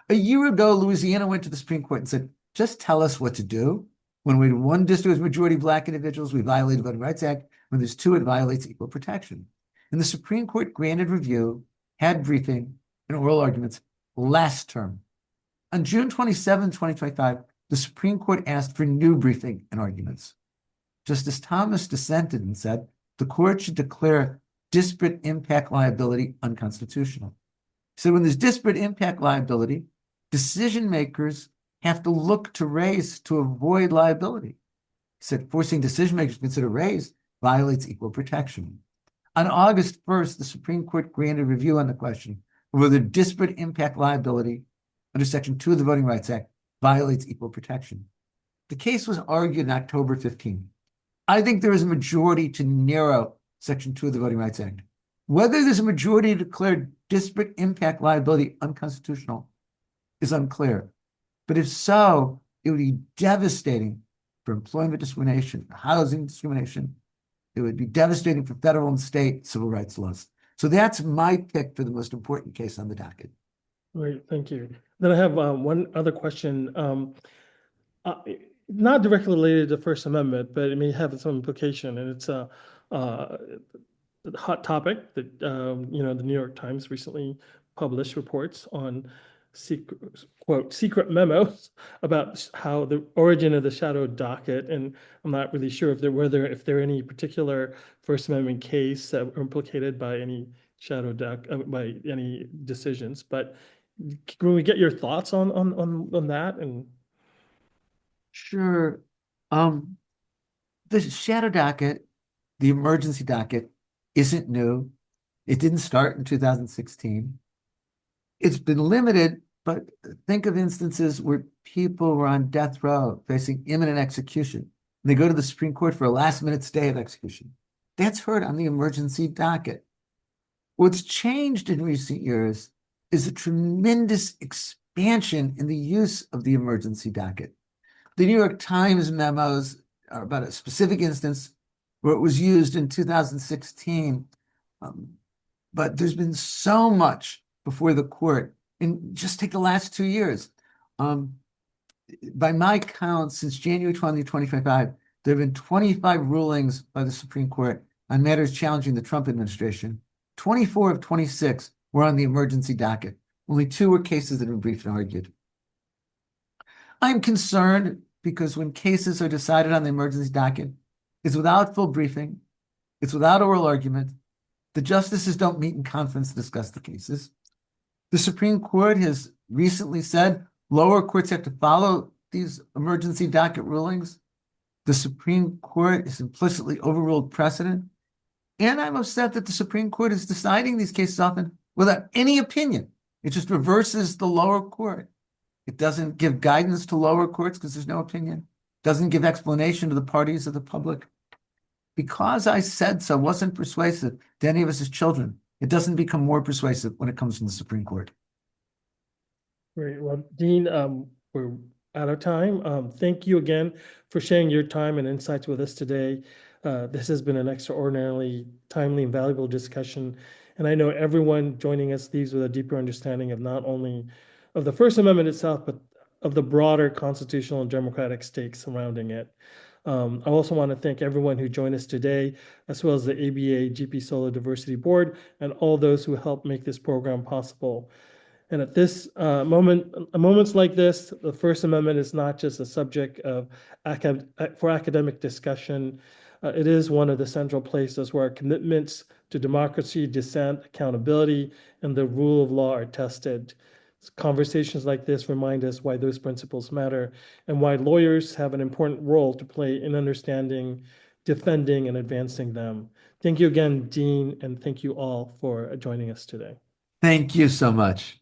A year ago, Louisiana went to the Supreme Court and said, just tell us what to do. When we have one district with majority Black individuals, we violate the Voting Rights Act. When there's two, it violates equal protection. And the Supreme Court granted review, had briefing, and oral arguments last term. On June 27, 2025, the Supreme Court asked for new briefing and arguments. Justice Thomas dissented and said the court should declare disparate impact liability unconstitutional. He said when there's disparate impact liability, decision makers have to look to race to avoid liability. He said forcing decision makers to consider race violates equal protection. On August 1st, the Supreme Court granted review on the question of whether disparate impact liability under Section 2 of the Voting Rights Act violates equal protection. The case was argued on October 15. I think there is a majority to narrow Section 2 of the Voting Rights Act. Whether there's a majority to declare disparate impact liability unconstitutional is unclear. But if so, it would be devastating for employment discrimination, housing discrimination. It would be devastating for federal and state civil rights laws. So that's my pick for the most important case on the docket. Great, thank you. Then I have one other question, not directly related to the First Amendment, but it may have some implication, and it's a hot topic that the New York Times recently published reports on secret memos about how the origin of the shadow docket, and I'm not really sure if there are any particular First Amendment case that were implicated by any shadow by any decisions, but can we get your thoughts on that? And sure. The shadow docket, the emergency docket, isn't new. It didn't start in 2016. It's been limited, but think of instances where people were on death row facing imminent execution. And they go to the Supreme Court for a last-minute stay of execution. That's heard on the emergency docket. What's changed in recent years is a tremendous expansion in the use of the emergency docket. The New York Times memos are about a specific instance where it was used in 2016, but there's been so much before the court. And just take the last 2 years. By my count, since January 2025, there have been 25 rulings by the Supreme Court on matters challenging the Trump administration. 24 of 26 were on the emergency docket. Only 2 were cases that have been briefed and argued. I'm concerned because when cases are decided on the emergency docket, it's without full briefing, it's without oral argument. The justices don't meet in conference to discuss the cases. The Supreme Court has recently said lower courts have to follow these emergency docket rulings. The Supreme Court has implicitly overruled precedent. And I'm upset that the Supreme Court is deciding these cases often without any opinion. It just reverses the lower court. It doesn't give guidance to lower courts because there's no opinion. It doesn't give explanation to the parties of the public. Because I said so wasn't persuasive to any of us as children. It doesn't become more persuasive when it comes from the Supreme Court. Great. Well, Dean, we're out of time. Thank you again for sharing your time and insights with us today. This has been an extraordinarily timely and valuable discussion. And I know everyone joining us leaves with a deeper understanding of not only of the First Amendment itself, but of the broader constitutional and democratic stakes surrounding it. I also want to thank everyone who joined us today, as well as the ABA GP Solo Diversity Board and all those who helped make this program possible. And at this moments like this, the First Amendment is not just a subject for academic discussion. It is one of the central places where our commitments to democracy, dissent, accountability, and the rule of law are tested. Conversations like this remind us why those principles matter and why lawyers have an important role to play in understanding, defending, and advancing them. Thank you again, Dean, and thank you all for joining us today. Thank you so much.